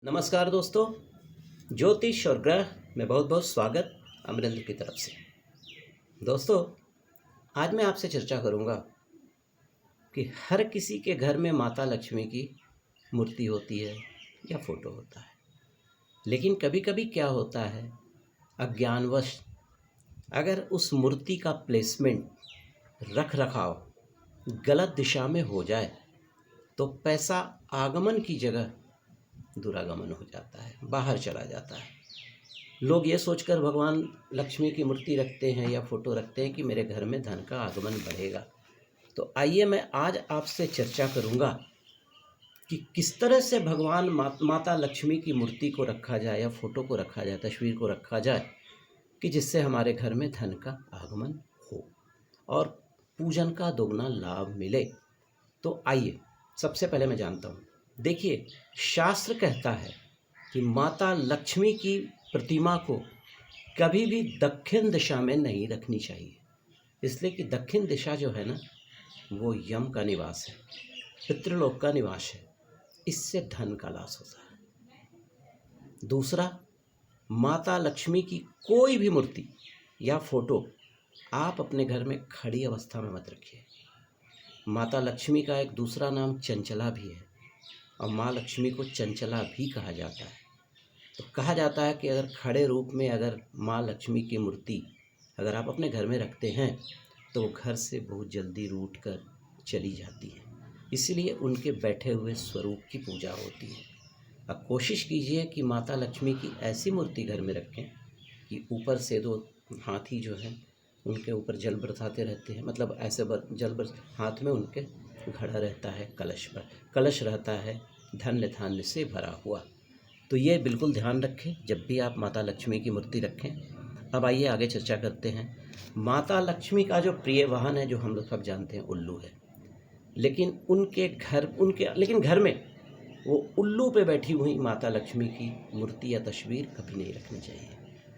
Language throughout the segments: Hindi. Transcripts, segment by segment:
नमस्कार दोस्तों, ज्योतिष और ग्रह में बहुत बहुत स्वागत अमरेंद्र की तरफ से। दोस्तों, आज मैं आपसे चर्चा करूंगा कि हर किसी के घर में माता लक्ष्मी की मूर्ति होती है या फोटो होता है, लेकिन कभी कभी क्या होता है, अज्ञानवश अगर उस मूर्ति का प्लेसमेंट, रख रखाव गलत दिशा में हो जाए तो पैसा आगमन की जगह दुरागमन हो जाता है, बाहर चला जाता है। लोग ये सोचकर भगवान लक्ष्मी की मूर्ति रखते हैं या फोटो रखते हैं कि मेरे घर में धन का आगमन बढ़ेगा। तो आइए मैं आज आपसे चर्चा करूंगा कि किस तरह से भगवान माता लक्ष्मी की मूर्ति को रखा जाए या फोटो को रखा जाए, तस्वीर को रखा जाए कि जिससे हमारे घर में धन का आगमन हो और पूजन का दोगुना लाभ मिले। तो आइए, सबसे पहले मैं जानता हूँ, देखिए, शास्त्र कहता है कि माता लक्ष्मी की प्रतिमा को कभी भी दक्षिण दिशा में नहीं रखनी चाहिए, इसलिए कि दक्षिण दिशा जो है ना, वो यम का निवास है, पितृलोक का निवास है, इससे धन का नाश होता है। दूसरा, माता लक्ष्मी की कोई भी मूर्ति या फोटो आप अपने घर में खड़ी अवस्था में मत रखिए। माता लक्ष्मी का एक दूसरा नाम चंचला भी है और माँ लक्ष्मी को चंचला भी कहा जाता है। तो कहा जाता है कि अगर खड़े रूप में अगर माँ लक्ष्मी की मूर्ति अगर आप अपने घर में रखते हैं तो वो घर से बहुत जल्दी रूठ कर चली जाती है, इसलिए उनके बैठे हुए स्वरूप की पूजा होती है। अब कोशिश कीजिए कि माता लक्ष्मी की ऐसी मूर्ति घर में रखें कि ऊपर से दो हाथी जो हैं उनके ऊपर जल बरसाते रहते हैं, मतलब ऐसे हाथ में उनके घड़ा रहता है, कलश रहता है धन्य धान्य से भरा हुआ। तो ये बिल्कुल ध्यान रखें जब भी आप माता लक्ष्मी की मूर्ति रखें। अब आइए आगे चर्चा करते हैं। माता लक्ष्मी का जो प्रिय वाहन है, जो हम लोग सब जानते हैं, उल्लू है। लेकिन घर में वो उल्लू पे बैठी हुई माता लक्ष्मी की मूर्ति या तस्वीर कभी नहीं रखनी चाहिए,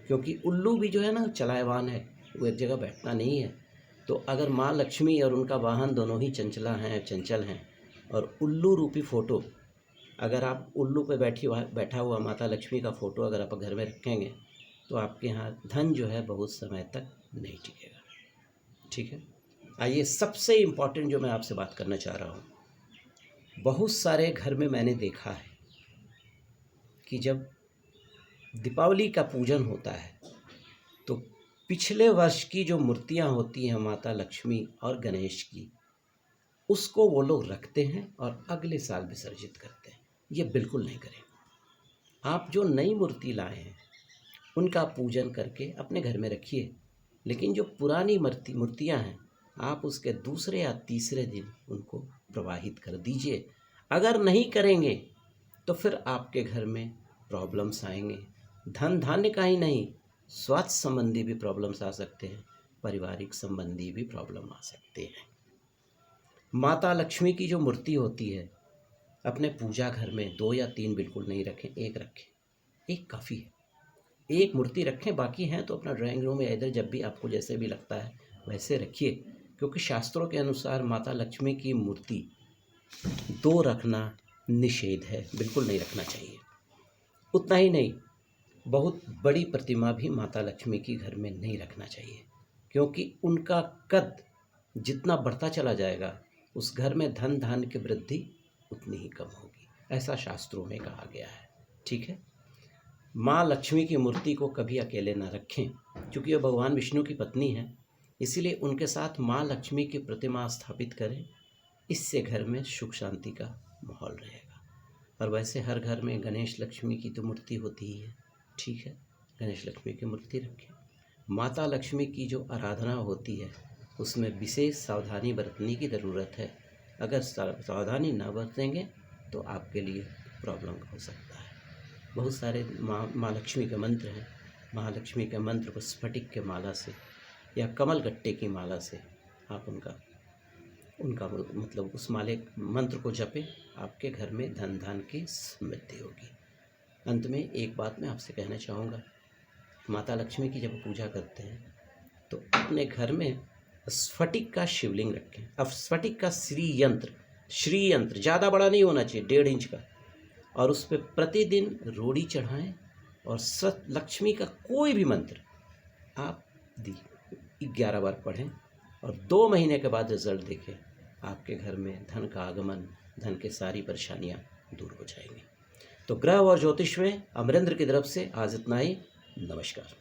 क्योंकि उल्लू भी जो है ना, चलायवान है, वो एक जगह बैठता नहीं है। तो अगर माँ लक्ष्मी और उनका वाहन दोनों ही चंचल हैं और उल्लू रूपी फ़ोटो, अगर आप उल्लू पे बैठा हुआ माता लक्ष्मी का फ़ोटो अगर आप घर में रखेंगे तो आपके यहाँ धन जो है बहुत समय तक नहीं टिकेगा। ठीक है, आइए, सबसे इम्पॉर्टेंट जो मैं आपसे बात करना चाह रहा हूँ, बहुत सारे घर में मैंने देखा है कि जब दीपावली का पूजन होता है तो पिछले वर्ष की जो मूर्तियाँ होती हैं माता लक्ष्मी और गणेश की, उसको वो लोग रखते हैं और अगले साल विसर्जित करते हैं। ये बिल्कुल नहीं करें। आप जो नई मूर्ति लाए हैं उनका पूजन करके अपने घर में रखिए, लेकिन जो पुरानी मूर्तियाँ हैं आप उसके दूसरे या तीसरे दिन उनको प्रवाहित कर दीजिए। अगर नहीं करेंगे तो फिर आपके घर में प्रॉब्लम्स आएंगे। धन धान्य का ही नहीं, स्वास्थ्य संबंधी भी प्रॉब्लम्स आ सकते हैं, पारिवारिक संबंधी भी प्रॉब्लम आ सकते हैं। माता लक्ष्मी की जो मूर्ति होती है, अपने पूजा घर में 2 या 3 बिल्कुल नहीं रखें, एक रखें, एक काफ़ी है। एक मूर्ति रखें, बाकी हैं तो अपना ड्राइंग रूम या इधर जब भी आपको जैसे भी लगता है वैसे रखिए, क्योंकि शास्त्रों के अनुसार माता लक्ष्मी की मूर्ति 2 रखना निषेध है, बिल्कुल नहीं रखना चाहिए। उतना ही नहीं, बहुत बड़ी प्रतिमा भी माता लक्ष्मी की घर में नहीं रखना चाहिए, क्योंकि उनका कद जितना बढ़ता चला जाएगा उस घर में धन धान्य की वृद्धि उतनी ही कम होगी, ऐसा शास्त्रों में कहा गया है। ठीक है, माँ लक्ष्मी की मूर्ति को कभी अकेले न रखें, क्योंकि वह भगवान विष्णु की पत्नी है, इसीलिए उनके साथ माँ लक्ष्मी की प्रतिमा स्थापित करें, इससे घर में सुख शांति का माहौल रहेगा। और वैसे हर घर में गणेश लक्ष्मी की तो मूर्ति होती ही है, ठीक है, गणेश लक्ष्मी की मूर्ति रखें। माता लक्ष्मी की जो आराधना होती है उसमें विशेष सावधानी बरतने की ज़रूरत है। अगर सावधानी ना बरतेंगे तो आपके लिए प्रॉब्लम हो सकता है। बहुत सारे माँ लक्ष्मी के मंत्र हैं। महालक्ष्मी के मंत्र को स्फटिक के माला से या कमल गट्टे की माला से आप उनका मतलब उस मंत्र को जपें, आपके घर में धन धान की समृद्धि होगी। अंत में एक बात मैं आपसे कहना चाहूँगा, माता लक्ष्मी की जब पूजा करते हैं तो अपने घर में स्फटिक का शिवलिंग रखें। अब स्फटिक का श्री यंत्र ज़्यादा बड़ा नहीं होना चाहिए, 1.5 इंच का, और उस पे प्रतिदिन रोड़ी चढ़ाएं और सत लक्ष्मी का कोई भी मंत्र आप 11 बार पढ़ें और 2 महीने के बाद रिजल्ट देखें। आपके घर में धन का आगमन, धन की सारी परेशानियां दूर हो जाएंगी। तो ग्रह और ज्योतिष में अमरेंद्र की तरफ से आज इतना ही। नमस्कार।